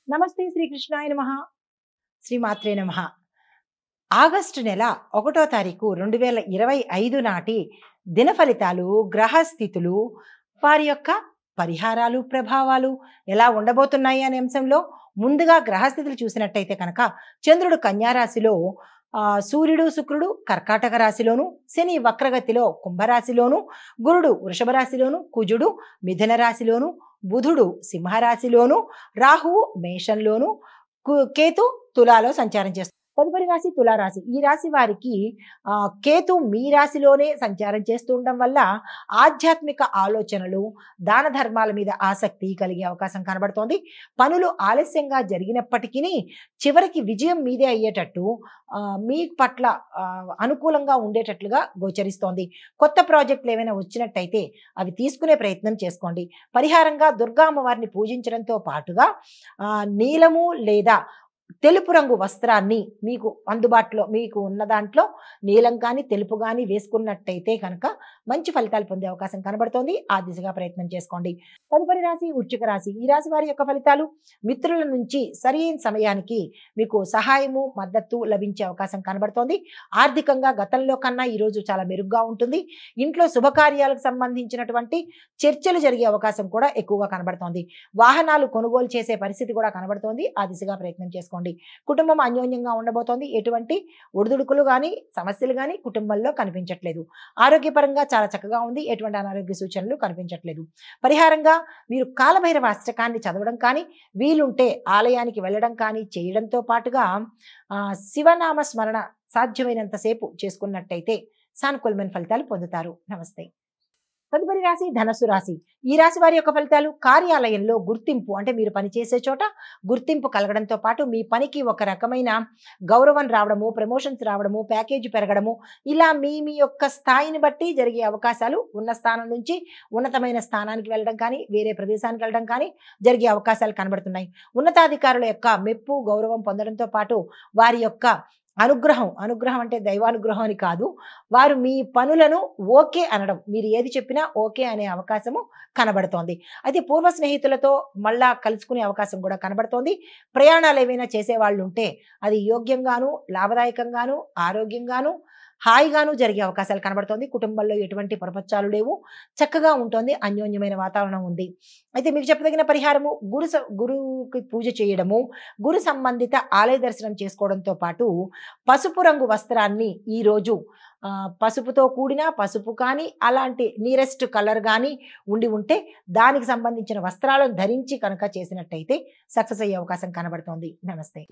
నమస్తే శ్రీకృష్ణాయ నమః. శ్రీమాత్రే నమః. ఆగస్టు నెల 1వ తారీఖు 2025 నాటి దిన ఫలితాలు, గ్రహ స్థితులు, వారి యొక్క పరిహారాలు, ప్రభావాలు ఎలా ఉండబోతున్నాయి అనే అంశంలో ముందుగా గ్రహస్థితులు చూసినట్టయితే కనుక చంద్రుడు కన్యా రాశిలో, సూర్యుడు శుక్రుడు కర్కాటక రాశిలోను, శని వక్రగతిలో కుంభరాశిలోను, గురుడు వృషభ రాశిలోను, కుజుడు మిథున రాశిలోను, బుధుడు సింహరాశిలోను, రాహువు మేషంలోను, కేతు తులాలో సంచారం చేస్తారు. తదుపరి రాశి తులారాశి. ఈ రాశి వారికి కేతు మీ రాశిలోనే సంచారం చేస్తూ ఉండడం వల్ల ఆధ్యాత్మిక ఆలోచనలు, దాన ధర్మాల మీద ఆసక్తి కలిగే అవకాశం కనబడుతోంది. పనులు ఆలస్యంగా జరిగినప్పటికీ చివరికి విజయం మీదే అయ్యేటట్టు మీ పట్ల అనుకూలంగా ఉండేటట్లుగా గోచరిస్తోంది. కొత్త ప్రాజెక్టులు ఏమైనా వచ్చినట్టయితే అవి తీసుకునే ప్రయత్నం చేసుకోండి. పరిహారంగా దుర్గా అమ్మవారిని పూజించడంతో పాటుగా నీలము లేదా తెలుపు రంగు వస్త్రాన్ని మీకు అందుబాటులో మీకు ఉన్న దాంట్లో నీలం కానీ తెలుపు కానీ వేసుకున్నట్టయితే కనుక మంచి ఫలితాలు పొందే అవకాశం కనబడుతోంది. ఆ దిశగా ప్రయత్నం చేసుకోండి. తదుపరి రాశి వృశ్చిక రాశి. ఈ రాశి వారి యొక్క ఫలితాలు: మిత్రుల నుంచి సరైన సమయానికి మీకు సహాయము, మద్దతు లభించే అవకాశం కనబడుతోంది. ఆర్థికంగా గతంలో కన్నా ఈరోజు చాలా మెరుగ్గా ఉంటుంది. ఇంట్లో శుభకార్యాలకు సంబంధించినటువంటి చర్చలు జరిగే అవకాశం కూడా ఎక్కువగా కనబడుతోంది. వాహనాలు కొనుగోలు చేసే పరిస్థితి కూడా కనబడుతోంది. ఆ దిశగా ప్రయత్నం చేసుకోండి. కుటుంబం అన్యోన్యంగా ఉండబోతోంది. ఎటువంటి ఒడిదుడుకులు కానీ సమస్యలు కానీ కుటుంబంలో కనిపించట్లేదు. ఆరోగ్యపరంగా చాలా చక్కగా ఉంది. ఎటువంటి అనారోగ్య సూచనలు కనిపించట్లేదు. పరిహారంగా మీరు కాలభైరవ అష్టకాన్ని చదవడం కానీ, వీలుంటే ఆలయానికి వెళ్ళడం కానీ చేయడంతో పాటుగా శివనామ స్మరణ సాధ్యమైనంతసేపు చేసుకున్నట్టయితే సానుకూలమైన ఫలితాలు పొందుతారు. నమస్తే. తదుపరి రాశి ధనస్సు రాశి. ఈ రాశి వారి యొక్క ఫలితాలు: కార్యాలయంలో గుర్తింపు, అంటే మీరు పనిచేసే చోట గుర్తింపు కలగడంతో పాటు మీ పనికి ఒక రకమైన గౌరవం రావడము, ప్రమోషన్స్ రావడము, ప్యాకేజీ పెరగడము, ఇలా మీ మీ యొక్క స్థాయిని బట్టి జరిగే అవకాశాలు, ఉన్న స్థానం నుంచి ఉన్నతమైన స్థానానికి వెళ్ళడం కానీ, వేరే ప్రదేశానికి వెళ్ళడం కానీ జరిగే అవకాశాలు కనబడుతున్నాయి. ఉన్నతాధికారుల యొక్క మెప్పు, గౌరవం పొందడంతో పాటు వారి యొక్క అనుగ్రహం అంటే దైవానుగ్రహం అని కాదు, వారు మీ పనులను ఓకే అనడం, మీరు ఏది చెప్పినా ఓకే అనే అవకాశము కనబడుతోంది. అయితే పూర్వ స్నేహితులతో మళ్ళా కలుసుకునే అవకాశం కూడా కనబడుతోంది. ప్రయాణాలు ఏవైనా చేసేవాళ్ళు ఉంటే అది యోగ్యంగాను, లాభదాయకంగాను, ఆరోగ్యంగాను, హాయిగాను జరిగే అవకాశాలు కనబడుతోంది. కుటుంబంలో ఎటువంటి పొరపచ్చాలు లేవు. చక్కగా ఉంటుంది. అన్యోన్యమైన వాతావరణం ఉంది. అయితే మీకు చెప్పదగిన పరిహారము గురువుకి పూజ చేయడము, గురు సంబంధిత ఆలయ దర్శనం చేసుకోవడంతో పాటు పసుపు రంగు వస్త్రాన్ని ఈరోజు పసుపుతో కూడిన పసుపు కానీ, అలాంటి నీరెస్ట్ కలర్ కానీ ఉంటే దానికి సంబంధించిన వస్త్రాలను ధరించి కనుక చేసినట్టయితే సక్సెస్ అయ్యే అవకాశం కనబడుతోంది. నమస్తే.